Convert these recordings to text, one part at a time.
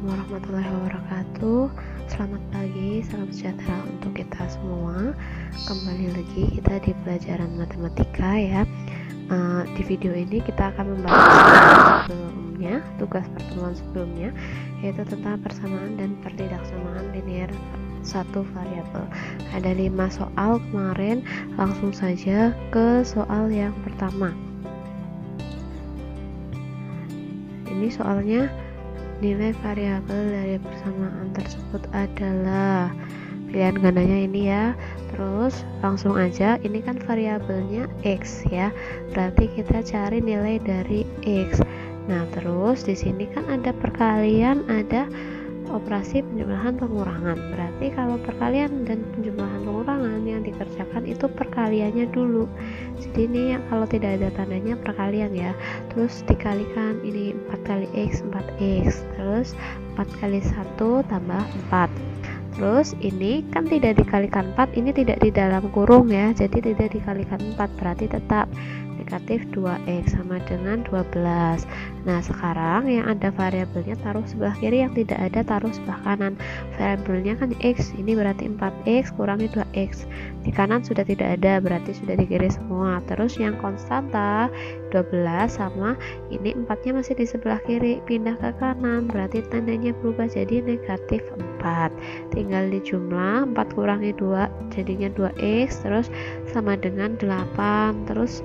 Assalamualaikum warahmatullahi wabarakatuh. Selamat pagi, salam sejahtera untuk kita semua. Kembali lagi kita di pelajaran matematika ya. Di video ini kita akan membahas tugas pertemuan sebelumnya, yaitu tentang persamaan dan pertidaksamaan linear satu variabel. Ada 5 soal kemarin, langsung saja ke soal yang pertama. Ini soalnya, nilai variabel dari persamaan tersebut adalah, pilihan gandanya ini ya. Terus langsung aja, ini kan variabelnya X ya, berarti kita cari nilai dari X. Nah terus di sini kan ada perkalian, ada operasi penjumlahan pengurangan. Berarti kalau perkalian dan penjumlahan pengurangan yang dikerjakan itu perkaliannya dulu. Jadi ini kalau tidak ada tandanya perkalian ya. Terus dikalikan, ini 4 kali X 4X. Terus 4 kali 1 tambah 4. Terus ini kan tidak dikalikan 4, ini tidak di dalam kurung ya. Jadi tidak dikalikan 4, berarti tetap negatif 2X sama dengan 12. Nah sekarang yang ada variabelnya taruh sebelah kiri, yang tidak ada taruh sebelah kanan. Variabelnya kan X, ini berarti 4X kurangi 2X. Di kanan sudah tidak ada, berarti sudah di kiri semua. Terus yang konstanta 12 sama ini 4-nya masih di sebelah kiri, pindah ke kanan, berarti tandanya berubah jadi negatif 4. Tinggal dijumlah, 4 kurangi 2 jadinya 2X, terus sama dengan 8. Terus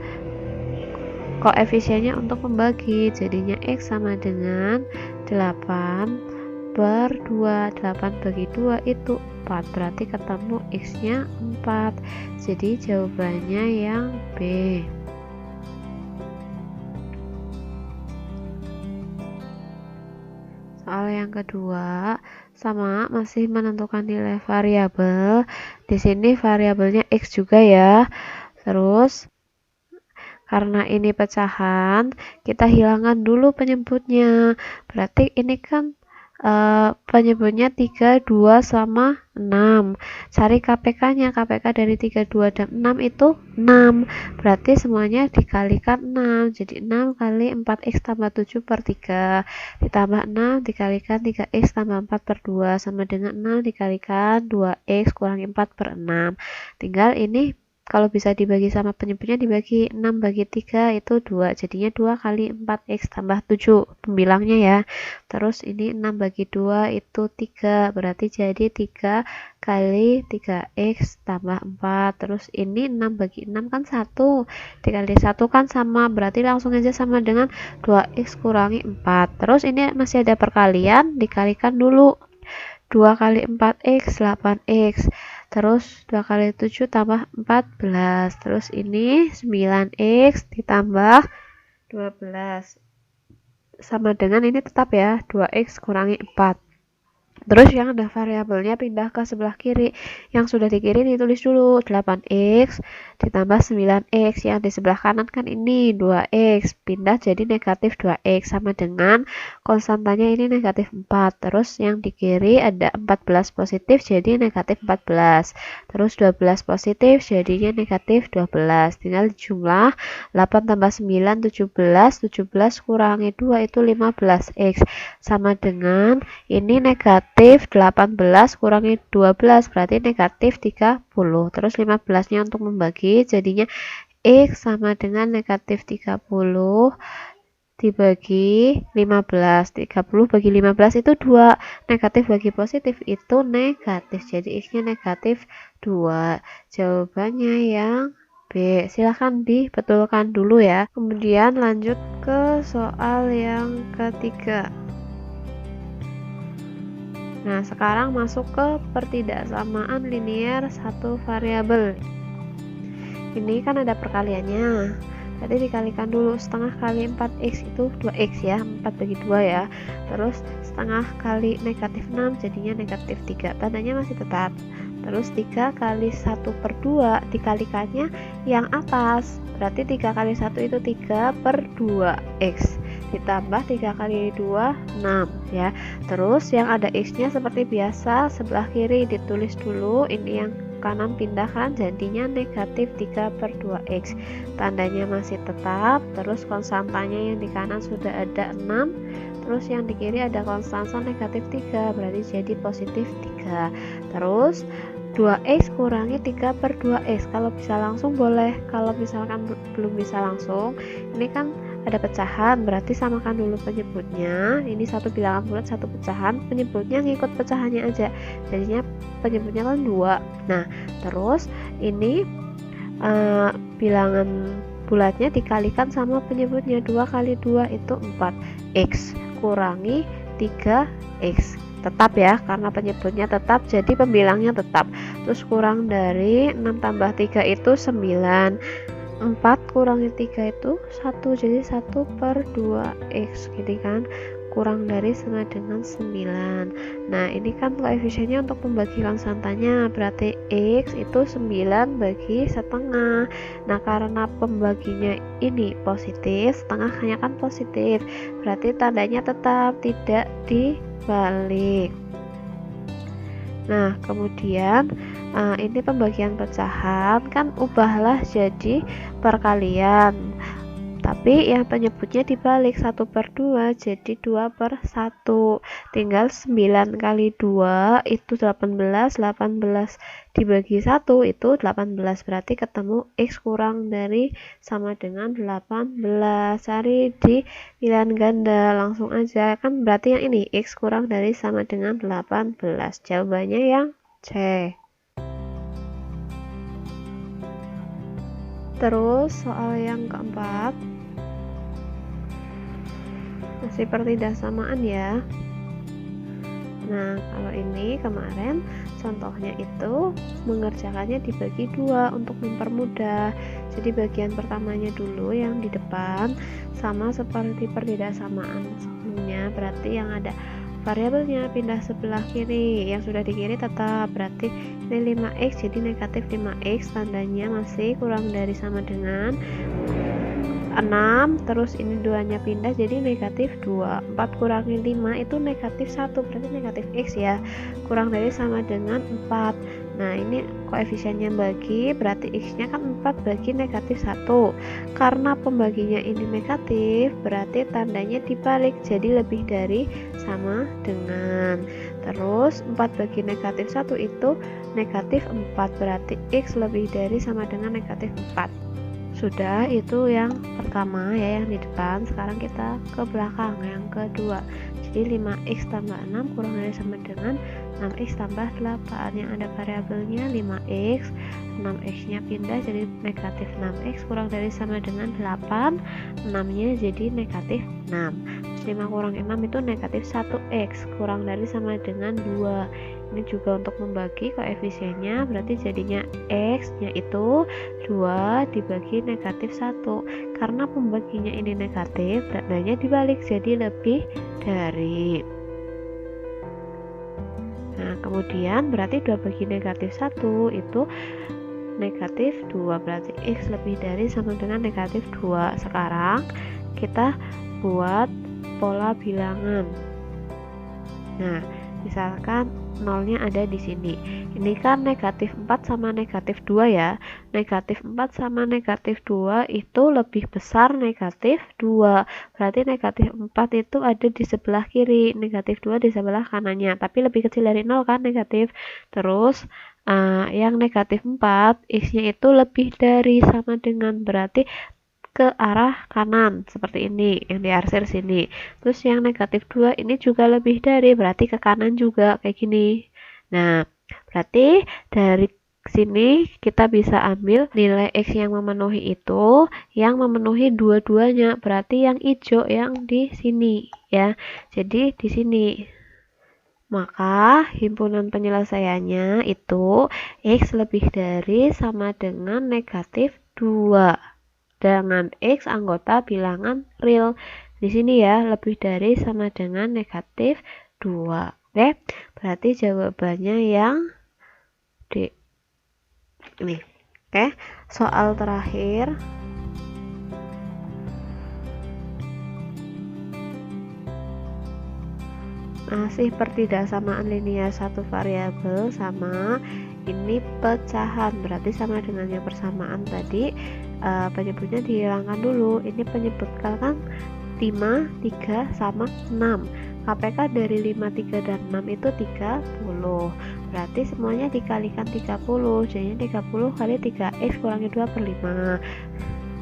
koefisiennya untuk membagi, jadinya X sama dengan 8 per 2. 8 bagi 2 itu 4, berarti ketemu X nya 4. Jadi jawabannya yang B. Soal yang kedua, sama, masih menentukan nilai variabel. Di sini variabelnya X juga ya. Terus karena ini pecahan, kita hilangkan dulu penyebutnya. Berarti ini kan penyebutnya 3, 2, sama 6. Cari KPK-nya. KPK dari 3, 2, dan 6 itu 6. Berarti semuanya dikalikan 6. Jadi 6 kali 4X tambah 7 per 3. Ditambah 6 dikalikan 3X tambah 4 per 2. Sama dengan 6 dikalikan 2X kurangi 4 per 6. Tinggal ini kalau bisa dibagi sama penyebutnya, dibagi 6 bagi 3 itu 2, jadinya 2 kali 4X tambah 7 pembilangnya ya. Terus ini 6 bagi 2 itu 3, berarti jadi 3 kali 3X tambah 4. Terus ini 6 bagi 6 kan 1, dikali 1 kan sama, berarti langsung aja sama dengan 2X kurangi 4. Terus ini masih ada perkalian, dikalikan dulu, 2 kali 4X 8X. Terus 2 kali 7 tambah 14. Terus ini 9X ditambah 12. Sama dengan ini tetap ya, 2X kurangi 4. Terus yang ada variabelnya pindah ke sebelah kiri. Yang sudah di kiri ditulis dulu, 8X ditambah 9X. Yang di sebelah kanan kan ini 2X, pindah jadi negatif 2X, sama dengan konstantanya ini negatif 4. Terus yang di kiri ada 14 positif jadi negatif 14. Terus 12 positif jadinya negatif 12. Tinggal jumlah 8 tambah 9 17. 17 kurangi 2 itu 15X, sama dengan ini negatif 18 kurangi 12, berarti negatif 30. Terus 15 nya untuk membagi, jadinya X sama dengan negatif 30 dibagi 15. 30 bagi 15 itu 2. Negatif bagi positif itu negatif, jadi X nya negatif 2. Jawabannya yang B. Silahkan dibetulkan dulu ya. Kemudian lanjut ke soal yang ketiga. Nah, sekarang masuk ke pertidaksamaan linear satu variabel. Ini kan ada perkaliannya. Tadi dikalikan dulu, setengah kali 4X itu 2X ya, 4 bagi 2 ya. Terus setengah kali negatif 6 jadinya negatif 3. Tandanya masih tetap. Terus 3 kali 1 per 2 dikalikannya yang atas. Berarti 3 kali 1 itu 3 per 2X. Ditambah 3 kali 2 6 ya. Terus yang ada X nya seperti biasa sebelah kiri ditulis dulu, ini yang kanan pindahkan jadinya negatif 3 per 2X. Tandanya masih tetap. Terus konstantanya yang di kanan sudah ada 6, terus yang di kiri ada konstansa negatif 3, berarti jadi positif 3. Terus 2x kurangi 3 per 2x, kalau bisa langsung boleh, kalau misalkan belum bisa langsung, ini kan ada pecahan, berarti samakan dulu penyebutnya. Ini satu bilangan bulat, satu pecahan, penyebutnya ngikut pecahannya aja, jadinya penyebutnya kan 2. Nah terus ini bilangan bulatnya dikalikan sama penyebutnya, 2 kali 2 itu 4x kurangi 3x, tetap ya, karena penyebutnya tetap jadi pembilangnya tetap. Terus kurang dari 6 tambah 3 itu 9, 4 kurangi 3 itu 1, jadi 1 per 2x gitu kan, kurang dari sama dengan 9. Nah ini kan koefisiennya untuk membagi konstantanya, berarti x itu 9 bagi setengah. Nah karena pembaginya ini positif, setengahnya kan positif, berarti tandanya tetap, tidak dibalik. Nah kemudian ini pembagian pecahan kan ubahlah jadi perkalian, tapi yang penyebutnya dibalik, 1 per 2 jadi 2 per 1, tinggal 9 kali 2 itu 18, 18 dibagi 1 itu 18, berarti ketemu x kurang dari sama dengan 18. Cari di pilihan ganda langsung aja, kan berarti yang ini x kurang dari sama dengan 18, jawabannya yang C. Terus soal yang keempat, masih pertidaksamaan ya. Nah kalau ini kemarin contohnya itu mengerjakannya dibagi 2 untuk mempermudah. Jadi bagian pertamanya dulu yang di depan sama seperti pertidaksamaan sebelumnya, berarti yang ada variabelnya pindah sebelah kiri, yang sudah di kiri tetap, berarti ini 5x jadi negatif 5x, tandanya masih kurang dari sama dengan 6, terus ini 2 nya pindah jadi negatif 2, 4 kurangi 5 itu negatif 1, berarti negatif x ya, kurang dari sama dengan 4. Nah ini koefisiennya bagi, berarti x nya kan 4 bagi negatif 1, karena pembaginya ini negatif berarti tandanya dibalik, jadi lebih dari sama dengan. Terus 4 bagi negatif 1 itu negatif 4, berarti x lebih dari sama dengan negatif 4. Sudah, itu yang pertama ya, yang di depan. Sekarang kita ke belakang, yang kedua. Jadi 5x tambah 6 kurang dari sama dengan 6x tambah 8, yang ada variabelnya 5x, 6x nya pindah jadi negatif 6x kurang dari sama dengan 8, 6 nya jadi negatif 6. 5 kurang 6 itu negatif 1x kurang dari sama dengan 2. Ini juga untuk membagi koefisiennya, berarti jadinya x nya itu 2 dibagi negatif 1, karena pembaginya ini negatif, tandanya dibalik jadi lebih dari. Nah kemudian berarti 2 bagi negatif 1 itu negatif 2, berarti x lebih dari sama dengan negatif 2. Sekarang kita buat pola bilangan. Nah misalkan nolnya ada di sini, ini kan negatif 4 sama negatif 2 ya, negatif 4 sama negatif 2 itu lebih besar negatif 2, berarti negatif 4 itu ada di sebelah kiri, negatif 2 di sebelah kanannya, tapi lebih kecil dari 0 kan negatif. Terus yang negatif 4 x nya itu lebih dari sama dengan, berarti ke arah kanan seperti ini yang diarsir sini. Terus yang negatif 2 ini juga lebih dari, berarti ke kanan juga kayak gini. Nah berarti dari sini kita bisa ambil nilai x yang memenuhi itu, yang memenuhi dua-duanya, berarti yang hijau yang di sini ya, jadi di sini. Maka himpunan penyelesaiannya itu x lebih dari sama dengan negatif 2 dengan x anggota bilangan real. Di sini ya, lebih dari sama dengan negatif 2. Oke, berarti jawabannya yang D. Ini. Oke, soal terakhir. Masih pertidaksamaan linear satu variabel sama ini pecahan, berarti sama dengan yang persamaan tadi. Penyebutnya dihilangkan dulu, ini penyebut kan 5, 3, sama 6. KPK dari 5, 3, dan 6 itu 30. Berarti semuanya dikalikan 30. Jadinya 30 kali 3x kurangi 2 per 5.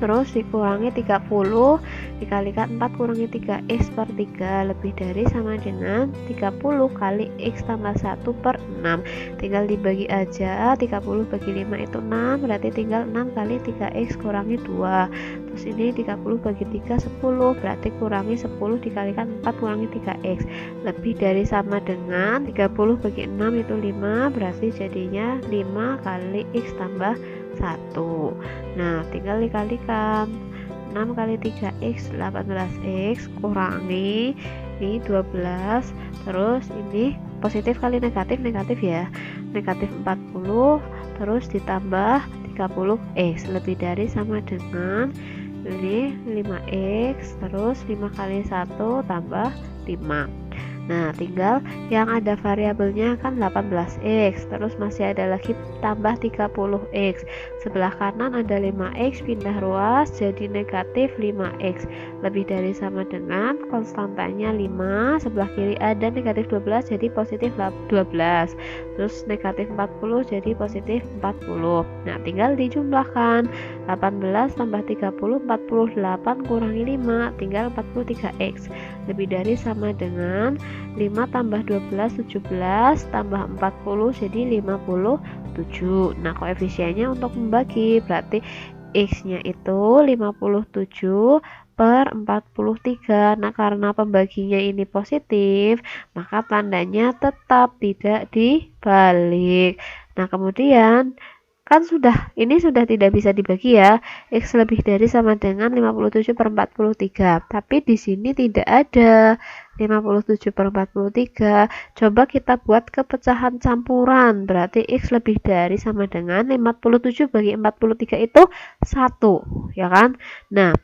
Terus dikurangi 30 dikalikan 4 kurangi 3x per 3 lebih dari sama dengan 30 kali x tambah 1 per 6. Tinggal dibagi aja, 30 bagi 5 itu 6, berarti tinggal 6 kali 3x kurangi 2. Terus ini 30 bagi 3 10, berarti kurangi 10 dikalikan 4 kurangi 3x lebih dari sama dengan 30 bagi 6 itu 5, berarti jadinya 5 kali x tambah 1. Nah, tinggal dikalikan 6 kali 3x 18x kurangi ini 12, terus ini positif kali negatif ya, negatif 40, terus ditambah 30x lebih dari sama dengan ini 5x, terus 5 kali 1 tambah 5. Nah, tinggal yang ada variabelnya kan 18x, terus masih ada lagi tambah 30x. Sebelah kanan ada 5x, pindah ruas jadi negatif 5x. Lebih dari sama dengan konstantanya 5, sebelah kiri ada negatif 12 jadi positif 12. Terus negatif 40 jadi positif 40. Nah, tinggal dijumlahkan. 18 tambah 30, 48 kurangi 5, tinggal 43x. Lebih dari sama dengan 5 tambah 12 17 tambah 40 jadi 57. Nah, koefisiennya untuk membagi berarti x nya itu 57 per 43. Nah, karena pembaginya ini positif, maka tandanya tetap tidak dibalik. Nah, kemudian kan ini sudah tidak bisa dibagi ya, x lebih dari sama dengan 57 per 43, tapi di sini tidak ada 57 per 43. Coba kita buat kepecahan campuran, berarti x lebih dari sama dengan 57 bagi 43 itu 1, ya kan. Nah,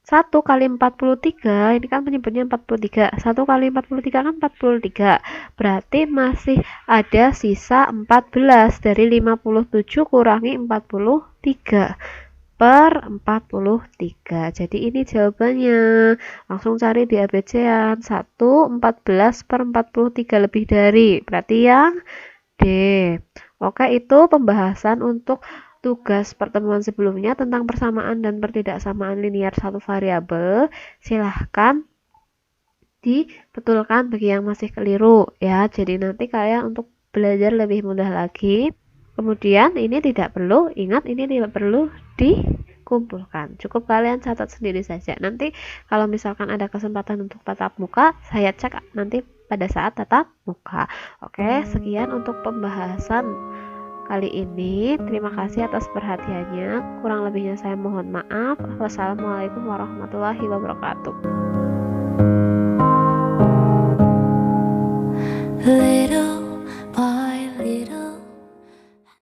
1 kali 43, ini kan penyebutnya 43, 1 kali 43 kan 43, berarti masih ada sisa 14 dari 57 kurangi 43 per 43. Jadi ini jawabannya, langsung cari di ABC-an. 1 14 per 43 lebih dari, berarti yang D. Oke, itu pembahasan untuk tugas pertemuan sebelumnya tentang persamaan dan pertidaksamaan linear satu variabel. Silahkan dibetulkan bagi yang masih keliru ya. Jadi nanti kalian untuk belajar lebih mudah lagi. Kemudian ini tidak perlu, ingat ini tidak perlu dikumpulkan. Cukup kalian catat sendiri saja. Nanti kalau misalkan ada kesempatan untuk tatap muka, saya cek nanti pada saat tatap muka. Oke, sekian untuk pembahasan kali ini. Terima kasih atas perhatiannya. Kurang lebihnya saya mohon maaf. Wassalamualaikum warahmatullahi wabarakatuh.